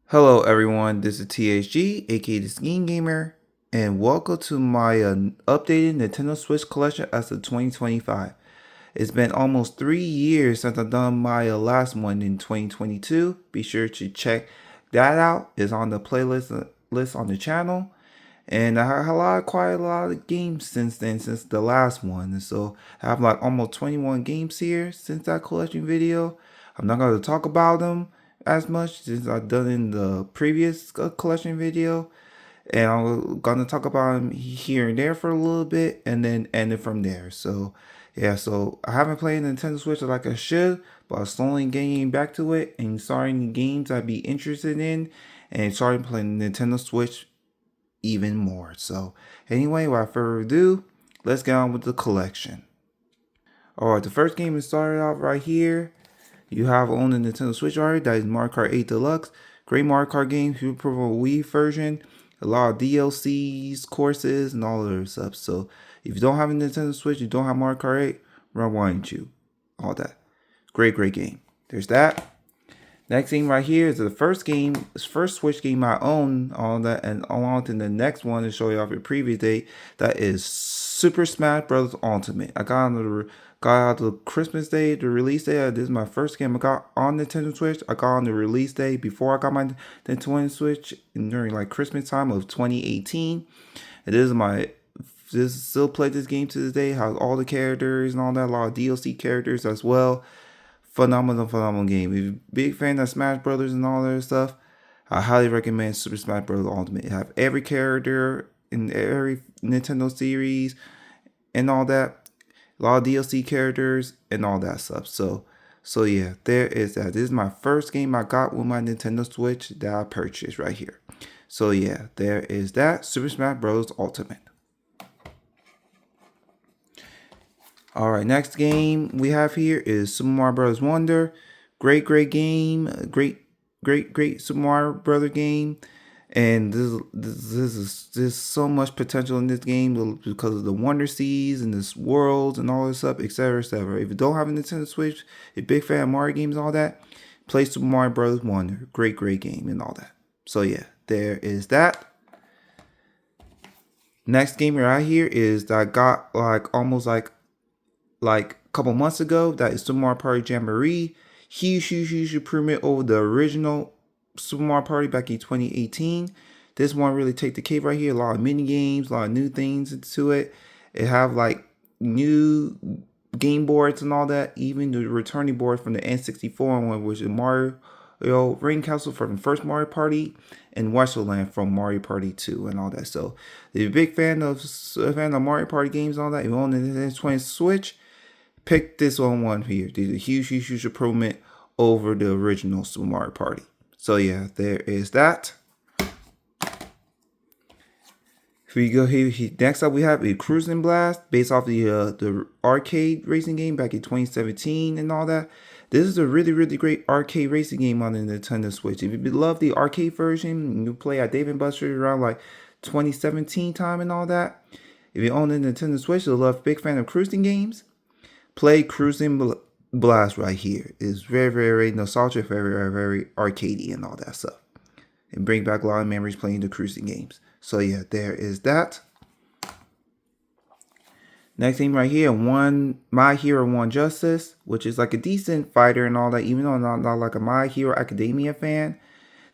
Hello everyone, this is THG, aka the Skiing Gamer, and welcome to my updated Nintendo Switch collection as of 2025. It's been almost 3 years since I've done my last one in 2022. Be sure to check that out. It's on the playlist list on the channel. And I have quite a lot of games since then, since the last one. And so I have like almost 21 games here since that collection video. I'm not going to talk about them as much since I've done in the previous collection video. And I'm going to talk about them here and there for a little bit and then end it from there. So yeah, so I haven't played Nintendo Switch like I should, but I'm slowly getting back to it and starting games I'd be interested in and starting playing Nintendo Switch even more. So anyway, without further ado, let's get on with the collection. Alright, the first game is started off right here. You have on the Nintendo Switch already. That is Mario Kart 8 Deluxe. Great Mario Kart game. Super Pro Wii version. A lot of DLCs, courses, and all other stuff. So if you don't have a Nintendo Switch, you don't have Mario Kart 8, rewind you. All that. Great game. There's that. Next game right here is the first Switch game I own, all that, and along to the next one to show you off your previous day. That is Super Smash Bros. Ultimate. I got out the Christmas day, the release day. This is my first game I got on Nintendo Switch. I got on the release day before I got my Nintendo Switch during like Christmas time of 2018. And this still play this game to this day. Has all the characters and all that, a lot of DLC characters as well. Phenomenal game. If you're a big fan of Smash Brothers and all that stuff, I highly recommend Super Smash Bros. Ultimate. You have every character in every Nintendo series and all that. A lot of DLC characters and all that stuff. So yeah, there is that. This is my first game I got with my Nintendo Switch that I purchased right here. So yeah, there is that. Super Smash Bros. Ultimate. All right, next game we have here is Super Mario Bros. Wonder. Great game. Great Super Mario Brother game. And there's so much potential in this game because of the Wonder Seas and this worlds and all this stuff, etc. etc. If you don't have a Nintendo Switch, you're a big fan of Mario games and all that, play Super Mario Bros. Wonder. Great game and all that. So yeah, there is that. Next game right here is that I got like almost like a couple months ago. That is Super Mario Party Jamboree. Huge improvement over the original Super Mario Party back in 2018. This one really take the cake right here. A lot of mini games, a lot of new things into it. It have like new game boards and all that. Even the returning board from the N64 one, which is Mario Rain Castle from the first Mario Party and Wonderland from Mario Party 2 and all that. So if you're a big fan of Mario Party games and all that, if you own the Nintendo 20 Switch, pick this one here. There's a huge improvement over the original Super Mario Party. So yeah, there is that. If we go here, next up we have a Cruis'n Blast based off the arcade racing game back in 2017 and all that. This is a really great arcade racing game on the Nintendo Switch. If you love the arcade version, you play at Dave & Buster's around like 2017 time and all that. If you own the Nintendo Switch, you'll love big fan of cruising games. Play Cruis'n Blast right here. It's very nostalgic, very arcadey and all that stuff. And bring back a lot of memories playing the cruising games. So yeah, there is that. Next thing right here, My Hero One Justice, which is like a decent fighter and all that, even though I'm not like a My Hero Academia fan.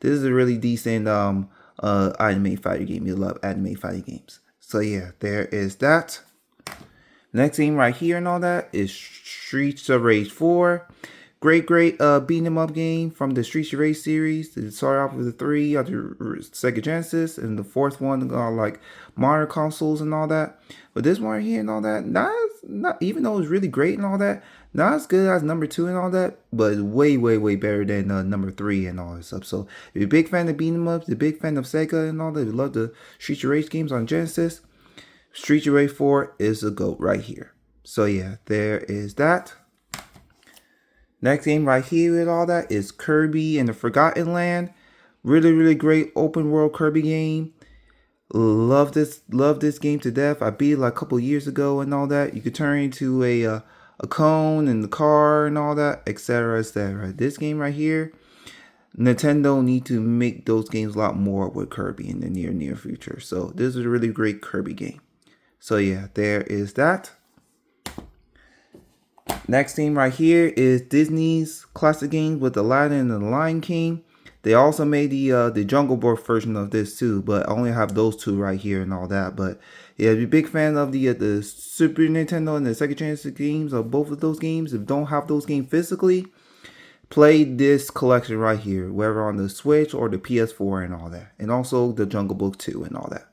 This is a really decent anime fighter game. You love anime fighting games. So yeah, there is that. Next game right here and all that is Streets of Rage 4. Great beat 'em up game from the Streets of Rage series. It started off with the 3 on the Sega Genesis, and the 4th one got like modern consoles and all that. But this one right here and all that, not even though it's really great and all that, not as good as number 2 and all that, but way better than number 3 and all this stuff. So if you're a big fan of beat 'em ups, you're a big fan of Sega and all that, you love the Streets of Rage games on Genesis, Streets of Rage 4 is a GOAT right here. So yeah, there is that. Next game right here with all that is Kirby and the Forgotten Land. Really great open world Kirby game. Love this game to death. I beat it like a couple years ago and all that. You could turn into a cone in the car and all that, etc. This game right here, Nintendo need to make those games a lot more with Kirby in the near future. So this is a really great Kirby game. So yeah, there is that. Next game right here is Disney's classic games with Aladdin and the Lion King. They also made the Jungle Book version of this too, but I only have those two right here and all that. But yeah, if you're a big fan of the Super Nintendo and the Sega Genesis games of both of those games, if you don't have those games physically, play this collection right here, whether on the Switch or the PS4 and all that. And also the Jungle Book 2 and all that.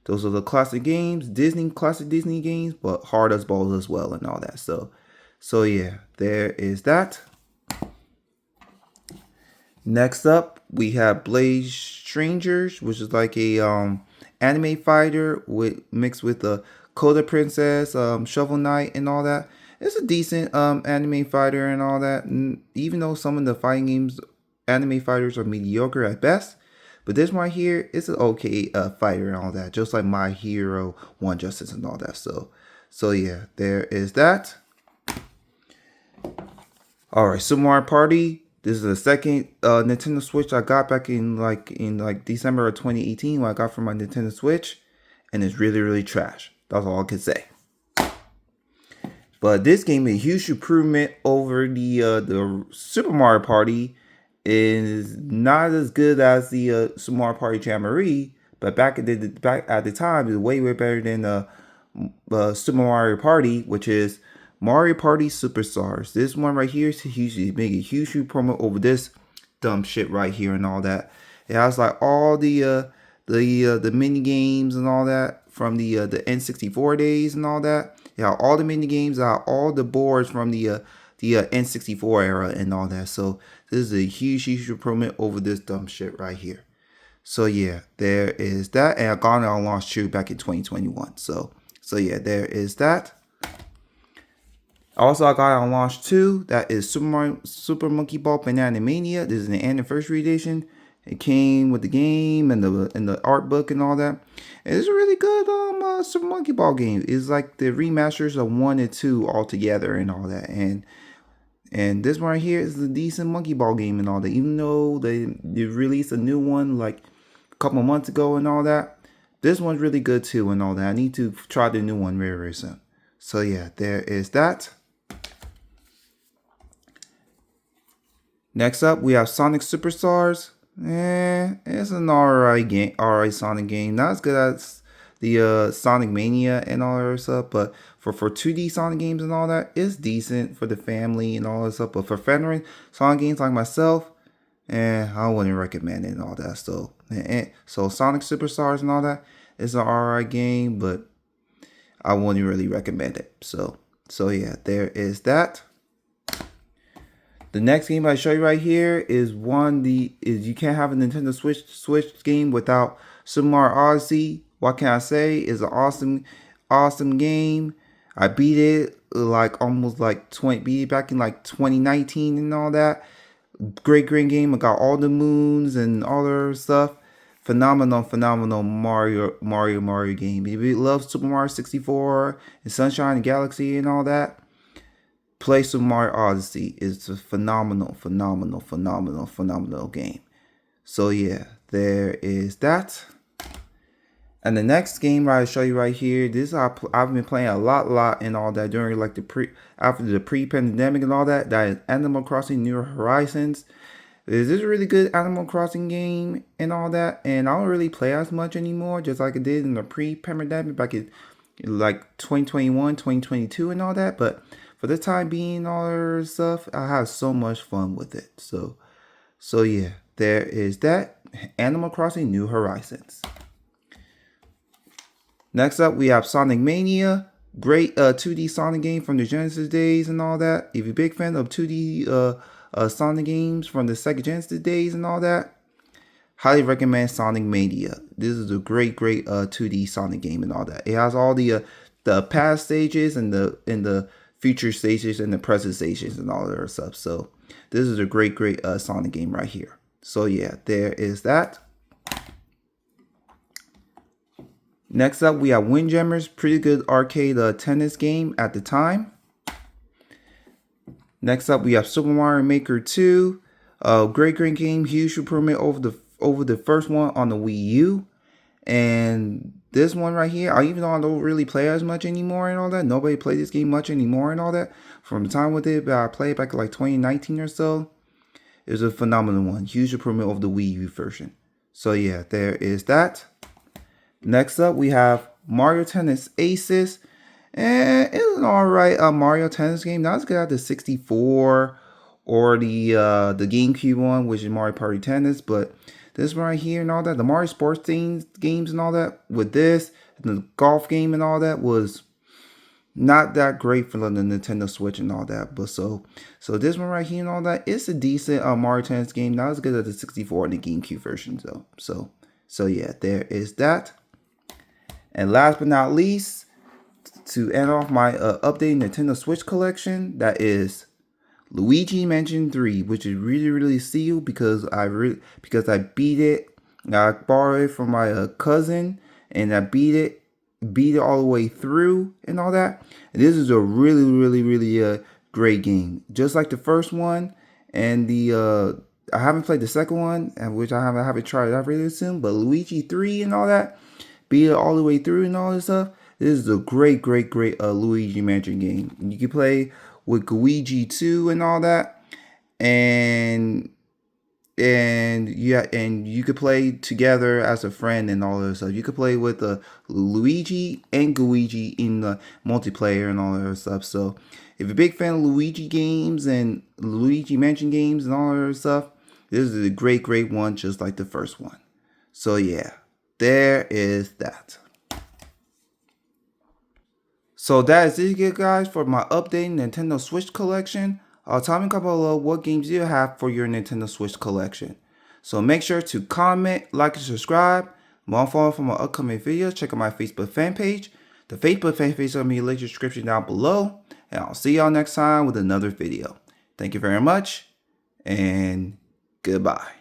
Those are the classic games, classic Disney games, but hard as balls as well and all that. So yeah, there is that. Next up, we have Blade Strangers, which is like a anime fighter mixed with the Coda Princess, Shovel Knight, and all that. It's a decent anime fighter and all that. And even though some of the fighting games, anime fighters are mediocre at best, but this one here is an okay fighter and all that, just like My Hero, One Justice, and all that. So yeah, there is that. All right, Super Mario Party. This is the second Nintendo Switch I got back in December of 2018 when I got from my Nintendo Switch, and it's really trash. That's all I can say. But this game is a huge improvement over the Super Mario Party. Is not as good as the Super Mario Party Jamboree, but back at the time, it's way better than Super Mario Party, which is Mario Party Superstars. This one right here is huge. Make a huge promo over this dumb shit right here and all that. It has like all the mini games and all that from the N64 days and all that. Yeah, all the mini games, all the boards from the N64 era and all that. So this is a huge improvement over this dumb shit right here. So yeah, there is that, and I got it on launch too back in 2021. So yeah, there is that. Also, I got it on launch 2. That is Super Monkey Ball Banana Mania. This is an anniversary edition. It came with the game and the art book and all that. And it's a really good Super Monkey Ball game. It's like the remasters of 1 and 2 all together and all that. And this one right here is a decent Monkey Ball game and all that. Even though they released a new one like a couple months ago and all that, this one's really good too and all that. I need to try the new one very soon. So yeah, there is that. Next up, we have Sonic Superstars. It's an alright Sonic game. Not as good as the Sonic Mania and all that stuff, but for 2D Sonic games and all that, it's decent for the family and all that stuff. But for veteran Sonic games like myself, I wouldn't recommend it and all that. So Sonic Superstars and all that is an alright game, but I wouldn't really recommend it. So yeah, there is that. The next game I show you right here is you can't have a Nintendo Switch game without Super Mario Odyssey. What can I say? It's an awesome game. I beat it beat it back in like 2019 and all that. Great game. I got all the moons and all the stuff. Phenomenal Mario game. If you love Super Mario 64 and Sunshine and Galaxy and all that, play Super Mario Odyssey. It's a phenomenal game. So yeah, there is that. And the next game I show you right here, I've been playing a lot and all that during like after the pre-pandemic and all that. That is Animal Crossing New Horizons. This is a really good Animal Crossing game and all that. And I don't really play as much anymore, just like I did in the pre-pandemic back in like 2021, 2022 and all that. But for the time being, all that stuff, I have so much fun with it. So yeah, there is that. Animal Crossing New Horizons. Next up, we have Sonic Mania. Great 2D Sonic game from the Genesis days and all that. If you're a big fan of 2D Sonic games from the Sega Genesis days and all that, highly recommend Sonic Mania. This is a great 2D Sonic game and all that. It has all the past stages and the future stages and the present stages and all that stuff. So this is a great Sonic game right here. So yeah, there is that. Next up, we have Windjammers. Pretty good arcade tennis game at the time. Next up, we have Super Mario Maker 2. Great game, huge improvement over the first one on the Wii U. And this one right here, even though I don't really play as much anymore and all that, nobody play this game much anymore and all that. From the time with it, but I played back in like 2019 or so. It was a phenomenal one, huge improvement over the Wii U version. So yeah, there is that. Next up, we have Mario Tennis Aces. And it's an alright Mario Tennis game. Not as good as the 64 or the GameCube one, which is Mario Party Tennis, but this one right here and all that, the Mario Sports games and all that, with this, and the golf game and all that was not that great for the Nintendo Switch and all that. But so this one right here and all that, it's a decent Mario Tennis game. Not as good as the 64 and the GameCube version though. So yeah, there is that. And last but not least, to end off my updated Nintendo Switch collection, that is Luigi Mansion 3, which is really sealed because I beat it. I borrowed it from my cousin, and I beat it all the way through and all that. And this is a really great game, just like the first one. And the I haven't played the second one, and which I haven't tried it out really soon. But Luigi 3 and all that, beat it all the way through and all this stuff. This is a great Luigi Mansion game. You can play with Luigi 2 and all that, and you could play together as a friend and all that stuff. You could play with Luigi and Luigi in the multiplayer and all that stuff. So if you're a big fan of Luigi games and Luigi Mansion games and all that stuff, this is a great one, just like the first one. So yeah, there is that. So that is it, guys, for my updated Nintendo Switch collection. Tell me below what games you have for your Nintendo Switch collection. So make sure to comment, like, and subscribe. More info for my upcoming videos, check out my Facebook fan page. The Facebook fan page is going to be in the link description down below. And I'll see y'all next time with another video. Thank you very much, and goodbye.